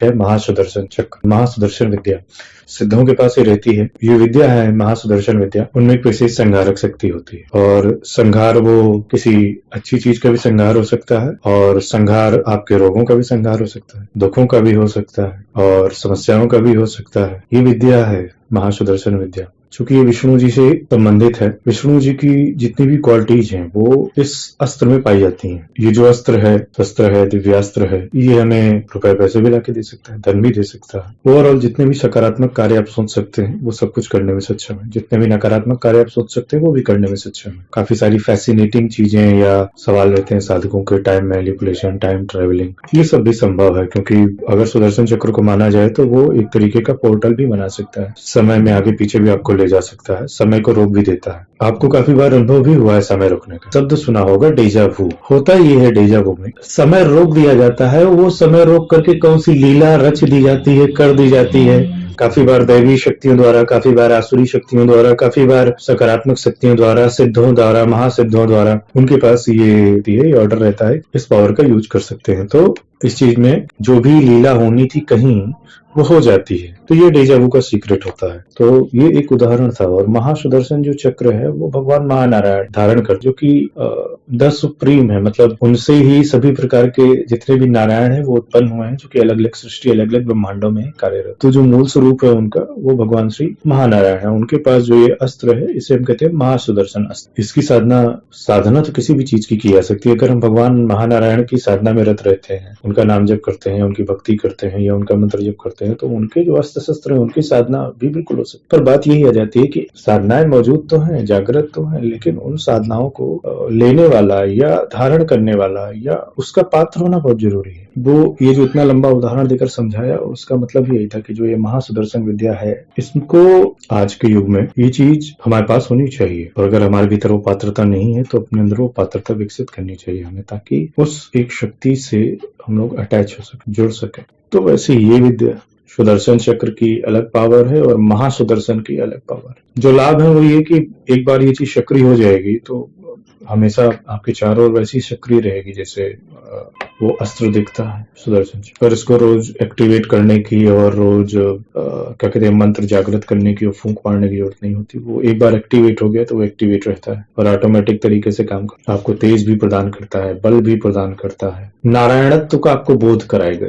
है महासुदर्शन चक्र, महासुदर्शन विद्या सिद्धों के पास ही रहती है। ये विद्या है महासुदर्शन विद्या, उनमें एक विशेष संहारक शक्ति होती है और संहार वो किसी अच्छी चीज का भी संहार हो सकता है और संहार आपके रोगों का भी संहार हो सकता है, दुखों का भी हो सकता है और समस्याओं का भी हो सकता है। ये विद्या है महासुदर्शन विद्या। चूंकि ये विष्णु जी से संबंधित है, विष्णु जी की जितनी भी क्वालिटीज हैं वो इस अस्त्र में पाई जाती हैं। ये जो अस्त्र है, शस्त्र है, दिव्यास्त्र है, ये हमें रुपए पैसे भी लाके दे सकता है, धन भी दे सकता है। ओवरऑल जितने भी सकारात्मक कार्य आप सोच सकते हैं वो सब कुछ करने में सक्षम है, जितने भी नकारात्मक कार्य आप सोच सकते हैं वो भी करने में सक्षम है। काफी सारी फैसिनेटिंग चीजें या सवाल रहते हैं साधकों के, टाइम मैनिपुलेशन, टाइम ट्रेवलिंग, ये सब भी संभव है क्योंकि अगर सुदर्शन चक्र को माना जाए तो वो एक तरीके का पोर्टल भी बना सकता है, समय में आगे पीछे भी आपको ले जा सकता है, समय को रोक भी देता है। आपको काफी बार अनुभव भी हुआ है समय रोकने का, शब्द सुना होगा डेजा वू। होता ये है डेजा वू में समय रोक दिया जाता है, वो समय रोक करके कौन सी लीला रच दी जाती है, कर दी जाती है। काफी बार दैवी शक्तियों द्वारा, काफी बार आसुरी शक्तियों द्वारा, काफी बार सकारात्मक शक्तियों द्वारा, सिद्धों द्वारा, महासिद्धों द्वारा, उनके पास ये ऑर्डर रहता है, इस पावर का यूज कर सकते हैं। तो इस चीज में जो भी लीला होनी थी कहीं वो हो जाती है, तो ये डेजावू का सीक्रेट होता है। तो ये एक उदाहरण था। और महासुदर्शन जो चक्र है वो भगवान महानारायण धारण कर, जो कि द सुप्रीम है, मतलब उनसे ही सभी प्रकार के जितने भी नारायण है वो उत्पन्न हुए हैं, जो कि अलग अलग सृष्टि, अलग अलग ब्रह्मांडों में कार्यरत। तो जो मूल स्वरूप है उनका वो भगवान श्री महानारायण है। उनके पास जो ये अस्त्र है इसे हम कहते हैं महासुदर्शन अस्त्र। इसकी साधना तो किसी भी चीज की जा सकती है। अगर हम भगवान महानारायण की साधना में रत रहते हैं, उनका नाम जप करते हैं, उनकी भक्ति करते हैं या उनका मंत्र जप करते हैं, तो उनके जो अस्त्र शस्त्र है उनकी साधना भी बिल्कुल हो सकती है। पर बात यही आ जाती है कि साधनाएं मौजूद तो हैं, जागृत तो हैं, लेकिन उन साधनाओं को लेने वाला या धारण करने वाला या उसका पात्र होना बहुत जरूरी है। वो ये जो इतना लंबा उदाहरण देकर समझाया, उसका मतलब यही था कि जो ये महासुदर्शन विद्या है, इसको आज के युग में ये चीज हमारे पास होनी चाहिए। और अगर हमारे भीतर वो पात्रता नहीं है तो अपने अंदर वो पात्रता विकसित करनी चाहिए हमें, ताकि उस एक शक्ति से हम लोग अटैच हो सके, जुड़ सके। तो वैसे ये विद्या सुदर्शन चक्र की अलग पावर है और महासुदर्शन की अलग पावर। जो लाभ है वो ये कि एक बार ये चीज सक्रिय हो जाएगी तो हमेशा आपके चारों ओर वैसी सक्रिय रहेगी जैसे वो अस्त्र दिखता है सुदर्शन चक्र। पर इसको रोज एक्टिवेट करने की और रोज क्या कहते हैं मंत्र जागृत करने की और फूंक मारने की जरूरत नहीं होती। वो एक बार एक्टिवेट हो गया तो वो एक्टिवेट रहता है और ऑटोमेटिक तरीके से काम करता है। आपको तेज भी प्रदान करता है, बल भी प्रदान करता है, नारायणत्व का आपको बोध कराएगा।